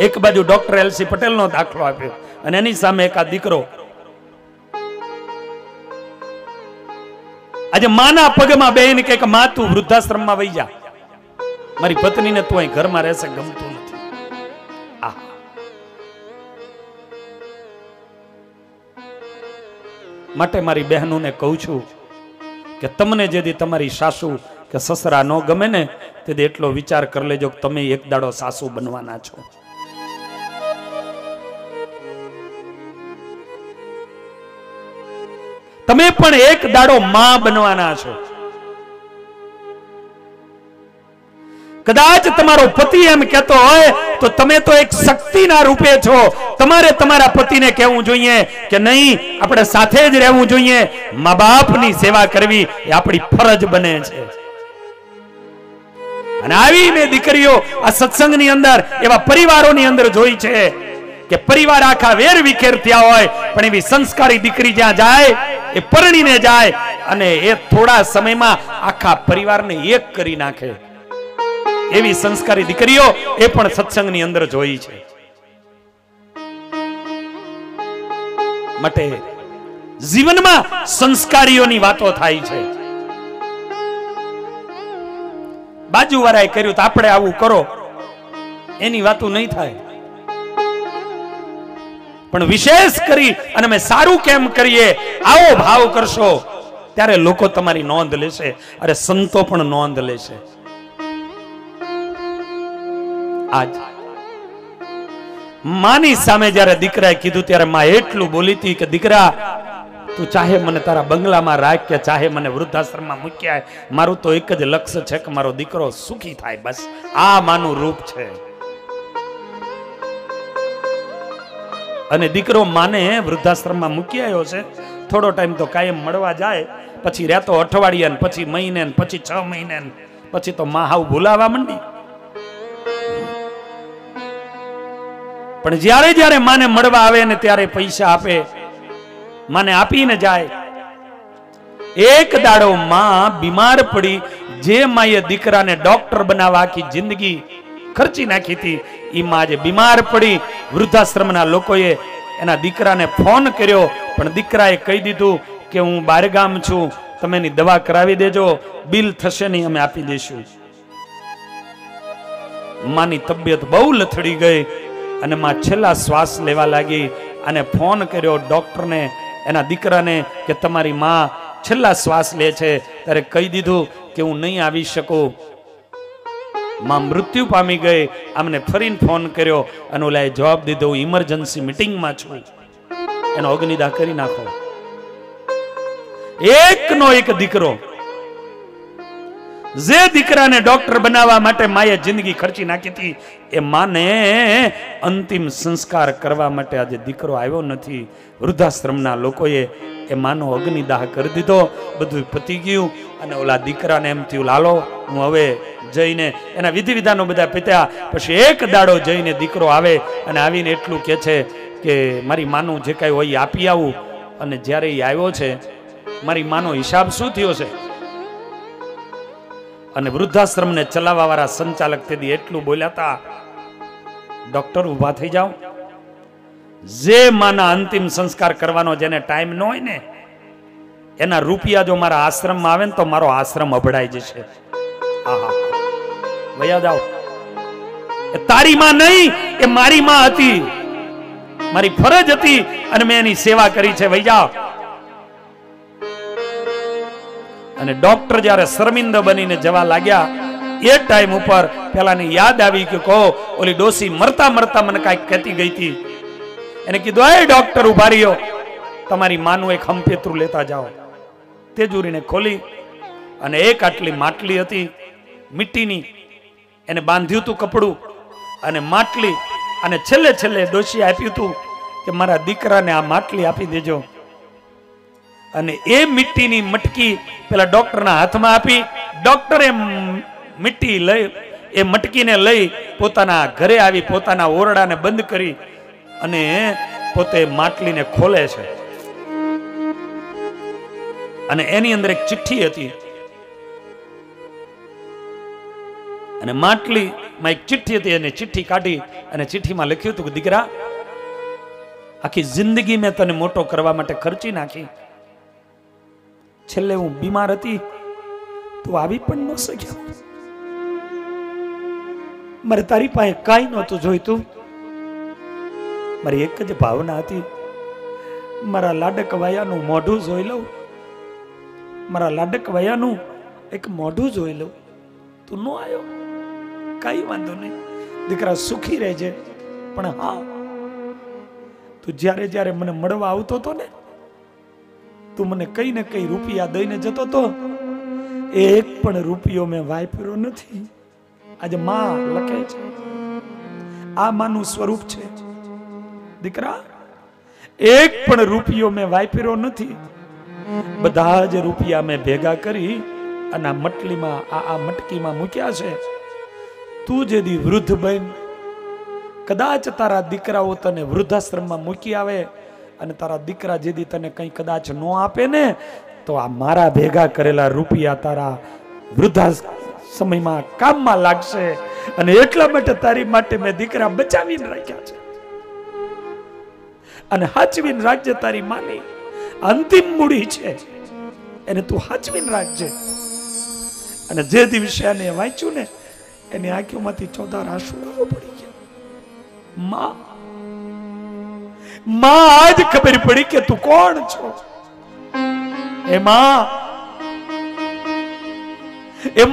એક બાજુ ડોક્ટર એલસી પટેલ નો દાખલો આપ્યો અને એની સામે એક આ દીકરો આજે માના પગમાં બેહીને કે માં તું વૃદ્ધાશ્રમમાં વહી જા, મારી પત્નીને તું અહીં ઘરમાં રહેશે ગમતું નથી. માટે મારી બહેનોને કહું છું કે તમને જેથી તમારી સાસુ કે સસરા ન ગમે ને તેથી એટલો વિચાર કરી લેજો કે તમે એક દાડો સાસુ બનવાના છો. તમે પણ એક દાડો માં બનવાના છો. કદાચ તમારો પતિ એમ કહેતો હોય તો તમે તો એક શક્તિના રૂપે છો. તમારે તમારા પતિને કહેવું જોઈએ કે નહીં, આપણે સાથે જ રહેવું જોઈએ. મા બાપની સેવા કરવી એ આપણી ફરજ બને છે. અને આવી મેં દીકરીઓ આ સત્સંગની અંદર એવા પરિવારોની અંદર જોઈ છે કે પરિવાર આખા વેર વિખેર થયા હોય પણ એવી સંસ્કારી દીકરી જ્યાં જાય એ પરણીને જાય અને એ થોડા સમયમાં આખા પરિવારને એક કરી નાખે. એવી સંસ્કારી દીકરીઓ એ પણ સત્સંગની અંદર જોઈ છે. માટે જીવનમાં સંસ્કારીઓની વાતો થાય છે. બાજુવાળાએ કર્યું તો આપણે આવું કરો એની વાતો નહીં થાય. પણ વિશેષ કરી અને અમે સારું કેમ કરીએ આવો ભાવ કરશો ત્યારે લોકો તમારી નોંધ લેશે. અરે સંતો પણ નોંધ લેશે. આજ માની સામે જ્યારે દીકરાએ કીધું ત્યારે માં એટલું બોલી હતી કે દીકરા તું ચાહે મને તારા બંગલામાં રાખ કે ચાહે મને વૃદ્ધાશ્રમમાં મૂક્યા, મારું તો એક જ લક્ષ્ય છે કે મારો દીકરો સુખી થાય. બસ આ માનું રૂપ છે. અને દીકરો માને વૃદ્ધાશ્રમમાં મૂકી આવ્યો છે. થોડો ટાઈમ તો કાયમ મળવા જાય, પછી રહેતો અઠવાડિયા ને પછી મહિને ને પછી 6 મહિને ને પછી તો માં હાવ ભૂલાવા માંડી. પણ જ્યારે જ્યારે માને મળવા આવે ને ત્યારે પૈસા આપે, માને આપીને જાય. એક દાડો માં બીમાર પડી. જે માએ દીકરાને ડોક્ટર બનાવવા આખી જિંદગી ખર્ચી નાખી હતી એ માં આજે બીમાર પડી. વૃદ્ધાશ્રમના લોકોએ એના દીકરાને ફોન કર્યો પણ દીકરાએ કહી દીધું કે હું બહારગામ છું, તમે એની દવા કરાવી દેજો, બિલ થશે નહીં અમે આપી દઈશું. માની તબિયત બહુ લથડી ગઈ અને માં છેલ્લા શ્વાસ લેવા લાગી અને ફોન કર્યો ડોક્ટરને, એના દીકરાને કે તમારી માં છેલ્લા શ્વાસ લે છે. ત્યારે કહી દીધું કે હું નહીં આવી શકું. માં મૃત્યુ પામી ગઈ. અમને ફરીને ફોન કર્યો અને ઓલાએ જવાબ દીધો હું ઇમરજન્સી મીટિંગમાં છું, એનો અગ્નિદાહ કરી નાખો. એકનો એક દીકરો જે દીકરાને ડોક્ટર બનાવવા માટે માએ જિંદગી ખર્ચી નાખી હતી, એ માને અંતિમ સંસ્કાર કરવા માટે આજે દીકરો આવ્યો નથી. વૃદ્ધાશ્રમના લોકોએ એ માનો અગ્નિદાહ કરી દીધો. બધું પતી ગયું અને ઓલા દીકરાને એમ થયું લાલો હું હવે જઈને એના વિધિ વિધાનો બધા પત્યા. પછી એક દાડો જઈને દીકરો આવે અને આવીને એટલું કહે છે કે મારી માનું જે કાંઈ હોય આપી આવું. અને જ્યારે એ આવ્યો છે મારી માનો હિસાબ શું થયો છે? અને વૃદ્ધાશ્રમને ચલાવવા વાળા સંચાલક તેથી એટલું બોલ્યા હતા, ડોક્ટર ઉભા થઈ જાઓ. જે માના અંતિમ સંસ્કાર કરવાનો જેને ટાઈમ ન હોય ને એના રૂપિયા જો મારા આશ્રમમાં આવે ને તો મારો આશ્રમ અભડાઈ જશે. આહા, વયા જાઓ. એ તારી માં નહીં, એ મારી માં હતી, મારી ફરજ હતી અને મેં એની સેવા કરી છે. વઈ જાઓ. અને ડોક્ટર જ્યારે શર્મિંદા બનીને જવા લાગ્યા એ ટાઈમ ઉપર પેલાને યાદ આવી કે કહો ઓલી ડોસી મરતા મરતા મને કાંઈક કહેતી ગઈ હતી. એને કીધું એ ડોક્ટર ઉભા રહ્યો, તમારી માનું એક હંપેતરું લેતા જાઓ. તેજુરીને ખોલી અને એક આટલી માટલી હતી મિટ્ટીની, એને બાંધ્યું હતું કપડું અને માટલી, અને છેલ્લે છેલ્લે ડોશી આપ્યું હતું કે મારા દીકરાને આ માટલી આપી દેજો. અને એ મિટ્ટીની મટકી પેલા ડોક્ટરના હાથમાં આપી. ડોક્ટરે મિટ્ટી લઈ એ મટકીને લઈ પોતાના ઘરે આવી પોતાના ઓરડાને બંધ કરી અને પોતે માટલીને ખોલે છે. અને એની અંદર એક ચિઠ્ઠી હતી અને માટલીમાં એક ચિઠ્ઠી હતી. અને ચિઠ્ઠી કાઢી અને ચિઠ્ઠીમાં લખ્યું હતું કે દીકરા, આખી જિંદગી મેં તને મોટો કરવા માટે ખર્ચી નાખી. છેલ્લે હું બીમાર હતી, તું આવી પણ ન શક્યો. મારે તારી પાસે કાંઈ નહોતું જોઈતું. મારી એક જ ભાવના હતી, મારા લાડક વયાનું મોઢું જોઈ લઉં, મારા લાડક વયાનું એક મોઢું જોઈ લઉં. તું ન આવ્યો, કઈ વાંધો નહીં દીકરા, સુખી રહેજે. પણ હા, તું જ્યારે જ્યારે મને મળવા આવતો હતો ને, તું મને કઈ ને કઈ રૂપિયા દઈને જતો તો, એક પણ રૂપિયો મેં વાપર્યો નથી. આજે માં લખે છે, આ માનું સ્વરૂપ છે. દીકરા, એક પણ રૂપિયો મેં વાપર્યો નથી. બધા જ રૂપિયા મેં ભેગા કરી અને આ મટલીમાં આ મટકીમાં મૂક્યા છે. તું જેદી વૃદ્ધ બન, કદાચ તારા દીકરાઓ તને વૃદ્ધાશ્રમમાં મૂકી આવે અને તારા દીકરા જેદી તને કંઈ કદાચ ન આપે ને, તો આ મારા ભેગા કરેલા રૂપિયા તારા વૃદ્ધા સમયમાં કામમાં લાગશે. અને એટલા માટે તારી માટે મેં દીકરા બચાવીને રાખ્યા છે. અને હાચવીને રાખજે. તારી માની અંતિમ મૂડી છે, એને તું હાચવીને રાખજે. અને જે દિવસે એને વાંચ્યું ને, એની આંખોમાંથી ચોધાર આંસુડાઓ પડી ગયા. માં આજ ખબર પડી કે તું કોણ છો. એ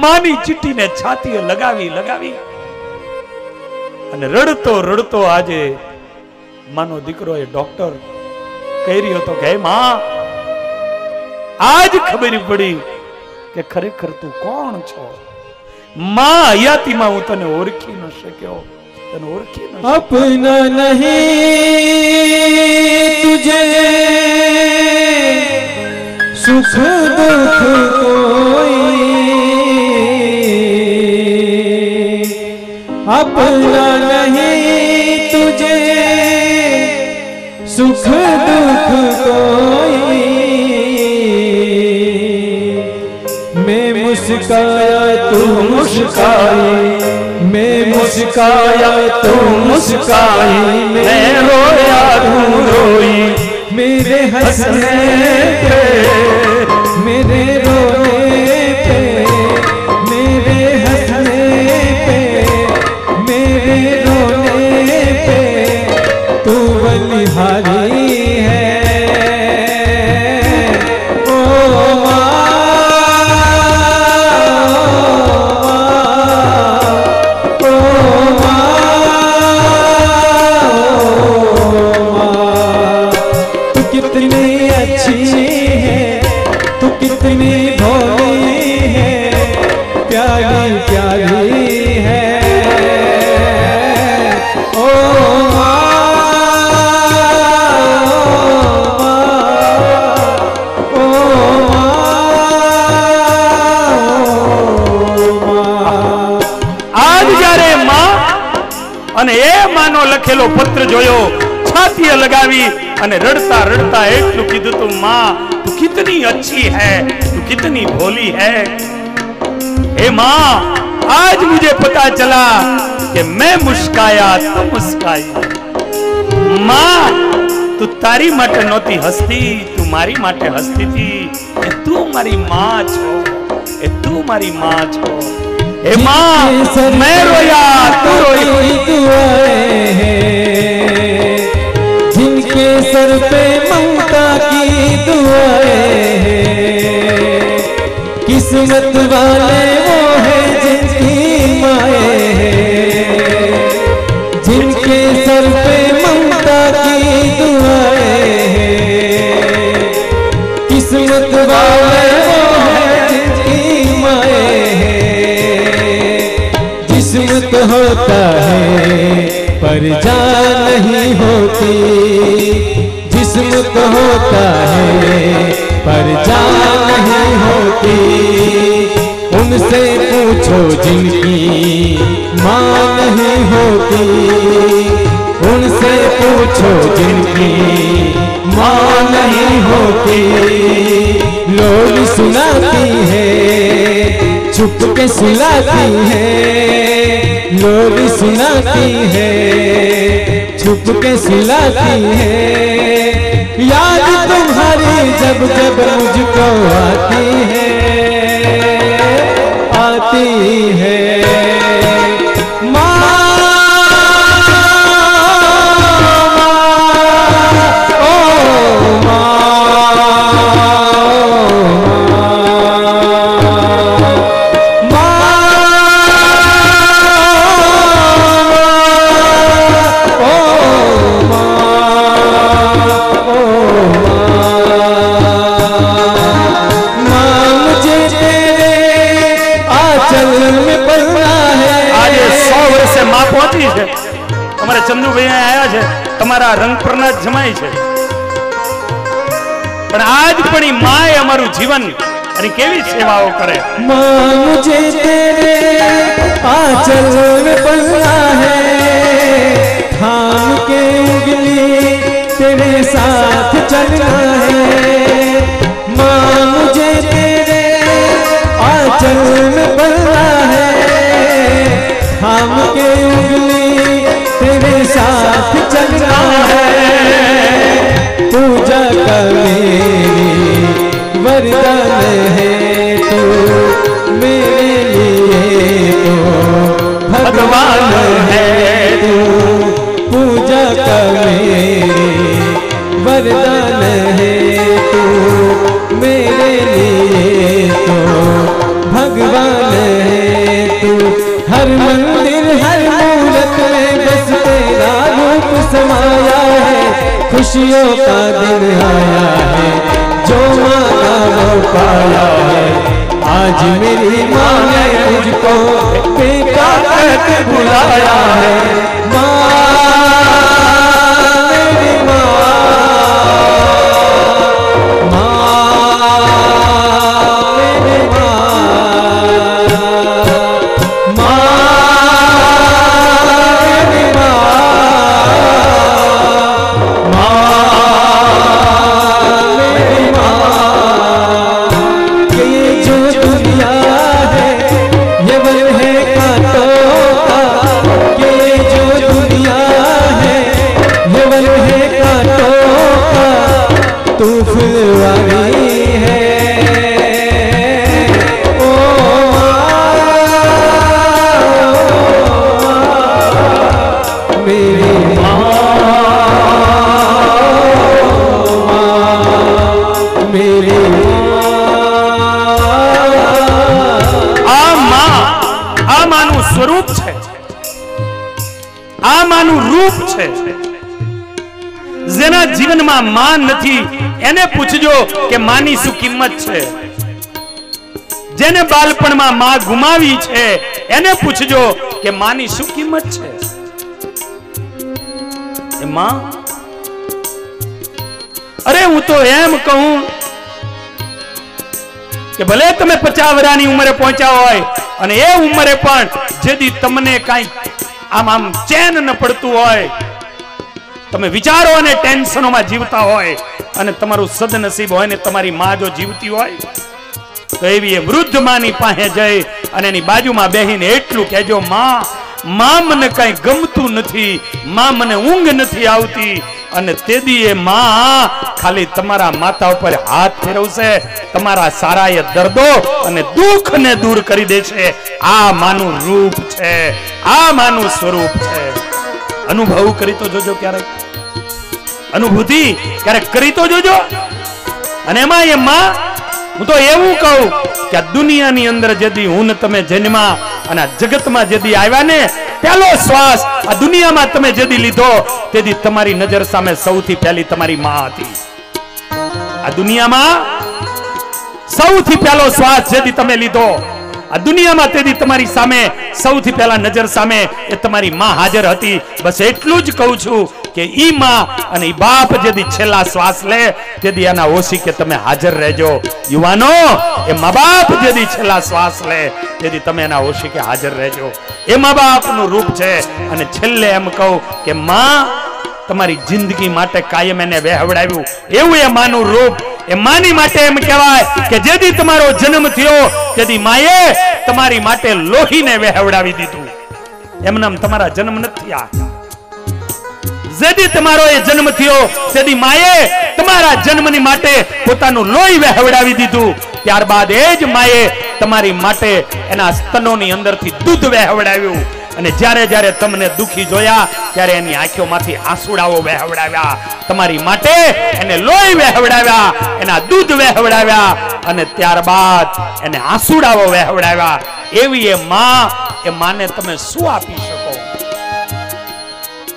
માની ચીઠીને છાતીએ લગાવી લગાવી અને રડતો રડતો આજે માનો દીકરો એ ડોક્ટર કહી રહ્યો હતો કે માં, આજ ખબર પડી કે ખરેખર તું કોણ છો. માં, હયાતીમાં હું તને ઓળખી ન શક્યો, તને ઓળખી ન શક્યો. अपना नहीं तुझे सुख दुख कोई, अपना नहीं तुझे सुख दुख कोई. मैं मुस्काया तू मुस्काई, मैं मुस्काया तू मुस्काई, मैं रोया तू रोई. मेरे हंसने पे, मेरे रोने पे, मेरे हंसने पे, मेरे रोने पे तू बलिहारी है. ओ कितनी अच्छी है લખેલો પત્ર જોયો, છાતીએ લગાવી અને રડતા રડતા એટલું કીધું તું, मां तू कितनी अच्छी है, तू कितनी भोली है। हे मां, आज मुझे पता चला कि मैं मुस्काया तो मुस्काई। मां तू तारी माटे नहोती हसती, तू मारी माटे हसती थी। ए तू मारी मां छो, ए तू मारी मां छो। हे मां मैं रोया तू रोई, जिनके सर पे ममता की दुआएं हैं, किस्मत वाले वो है जिनकी माए हैं। जिनके सर पे ममता की दुआएं हैं, किस्मत वाले वो है जिनकी माए हैं। जिस्मत होता है पर जान नहीं होती, जिस्मत होता है पर जान नहीं होती। उनसे पूछो जिनकी मां नहीं होती, उनसे पूछो जिनकी मां नहीं होती। लोग सुनाती है छुप के सुलाती है, लोग सुनाती है छुप के सुलाती है। याद तुम्हारी जब जब मुझको आती है, आती है। माँ ओ माँ, અમારા ચંદુભાઈ આયા છે, તમારા રંગ પ્રનાજ જમાય છે, પણ આજ પણ ઈ માએ અમારું જીવન અને કેવી સેવાઓ કરે। माँ मुझे तेरे आंचल में पलना है, थाम के उंगली तेरे साथ चलना है। माँ मुझे तेरे आंचल में पलना है, थाम के उंगली तेरे साथ चलना है। पूजा का मेरी वरदान है तू, मेरे लिए तो भगवान है तू। पूजा का मेरी वरदान है तू, मेरे लिए तो भगवान है तू। हर मंदिर हर मूरत में बस तेरा रूप समाया है। खुशियों का दिन आया है, जो मांगा वो पाया है। आज मेरी माँ ने मुझको बेटा कहकर बुलाया है। माँ मेरी माँ, मेरी माँ, तू फुलवारी है। ओ मेरी मेरी આ માનું સ્વરૂપ છે, આ માનું રૂપ છે। જેના જીવનમાં માન નથી એને પૂછજો કે માની શું કિંમત છે। જેને બાળપણમાં માં ગુમાવી છે એને પૂછજો કે માની શું કિંમત છે। એ માં, અરે હું તો એમ કહું કે ભલે તમે 50 વર્ષની ઉંમરે પહોંચ્યા હોય અને એ ઉંમરે પણ જેદી તમને કાઈ આમ આમ ચેન ન પડતું હોય, તમે વિચારો અને ટેન્શનોમાં જીવતા હોય અને તમારું સદનસીબ હોય ને તમારી માં જો જીવતી હોય તો એવી એ વૃદ્ધ માની પાસે જઈ અને એની બાજુમાં બેહીને એટલું કહેજો, માં મને કઈ ગમતું નથી, માં મને ઊંઘ નથી આવતી. અને તેદી એ માં ખાલી તમારા માથા ઉપર હાથ ફેરવશે, તમારા સારા એ દર્દો અને દુઃખને દૂર કરી દેશે. આ માનું રૂપ છે, આ માનું સ્વરૂપ છે. અનુભવ કરી તો જોજો, ક્યારેક અનુભૂતિ ક્યારેક કરી તો જોજો. અને એમાં એ માં, હું તો એવું કહું કે આ દુનિયાની અંદર જેદી હું તમે જન્મા અને આ જગતમાં જેદી આવ્યા ને, પહેલો શ્વાસ આ દુનિયામાં તમે જેદી લીધો તેદી તમારી નજર સામે સૌથી પહેલી તમારી માં હતી. આ દુનિયામાં સૌથી પહેલો શ્વાસ જેદી તમે લીધો આ દુનિયામાં તેદી તમારી સામે સૌથી પહેલા નજર સામે એ તમારી માં હાજર હતી. બસ એટલું જ કહું છું કે ઈ માં અને ઈ બાપ જેદી છેલ્લા શ્વાસ લે તેદી એના ઓછી કે તમે હાજર રહેજો. યુવાનો, એ મા બાપ જેદી છેલ્લા શ્વાસ લે તેદી તમે એના ઓછી કે હાજર રહેજો. એ મા બાપનું રૂપ છે. અને છેલ્લે એમ કહું કે માં તમારી જિંદગી માટે કાયમ એને વહેવડાવ્યું, એવું એ માનું રૂપ. એ માની માટે એમ કહેવાય કે જેદી તમારો જન્મ થયો તેદી માએ તમારી માટે લોહીને વહેવડાવી દીધું. એમનામ તમારા જન્મ નથી થયા. જેદી તમારો એ જન્મ થયો તેદી માએ તમારા જન્મની માટે પોતાનું લોહી વહેવડાવી દીધું. ત્યારબાદ એ જ માએ તમારી માટે એના સ્તનોની અંદરથી દૂધ વહેવડાવ્યું. અને જ્યારે જ્યારે તમને દુખી જોયા ત્યારે એની આંખોમાંથી આંસુડાઓ વહેવડાવ્યા. તમારી માટે એને લોહી વહેવડાવ્યા, એના દૂધ વહેવડાવ્યા અને ત્યારબાદ એને આંસુડાઓ વહેવડાવ્યા. એવી એ માને તમે શું આપી શકો?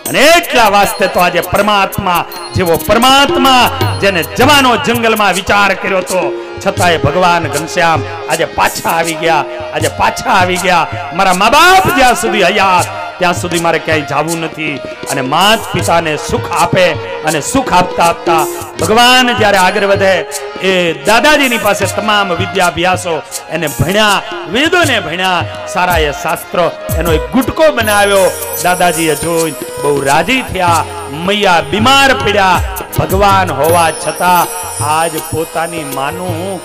અને એટલા વાસ્તે તો આજે પરમાત્મા જેવો પરમાત્મા જેને જવાનો જંગલમાં વિચાર કર્યો તો છતાંય ભગવાન ઘનશ્યામ આજે પાછા આવી ગયા. આજે પાછા આવી ગયા. મારા મા બાપ જ્યાં સુધી હયાત ત્યાં સુધી મારે ક્યાંય જવું નથી. અને માત પિતાને સુખ આપે અને સુખ આપતા આપતા ભગવાન જ્યારે આગળ વધે એ દાદાજીની પાસે તમામ વિદ્યાભ્યાસો એને ભણ્યા, વેદોને ભણ્યા, સારા એ શાસ્ત્રો, એનો એક ગુટકો બનાવ્યો. દાદાજીએ જોઈ બહુ રાજી થયા. મૈયા બીમાર પડ્યા. ભગવાન હોવા છતાં આજ પોતાની માનું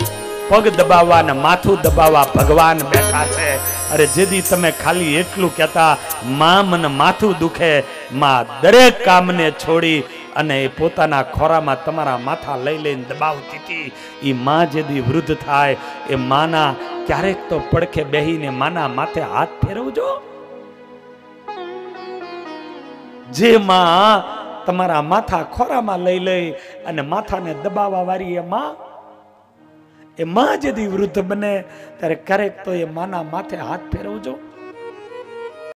પગ દબાવવા ને માથું દબાવવા ભગવાન બેઠા છે. અરે જેદી તમે ખાલી એટલું કહેતા, માં મને માથું દુખે, માં દરેક કામને છોડી અને પોતાના ખોરામાં તમારા માથા લઈ લઈને દબાવતી હતી. એ માં જેદી વૃદ્ધ થાય એ માના ક્યારેક તો પડખે બેહીને માના માથે હાથ ફેરવજો. જે માં તમારા માથા ખોરામાં લઈ લઈ અને માથાને દબાવવા વાળી એ માં જેદી વૃદ્ધ બને ત્યારે ક્યારેક તો એ માના માથે હાથ ફેરવજો.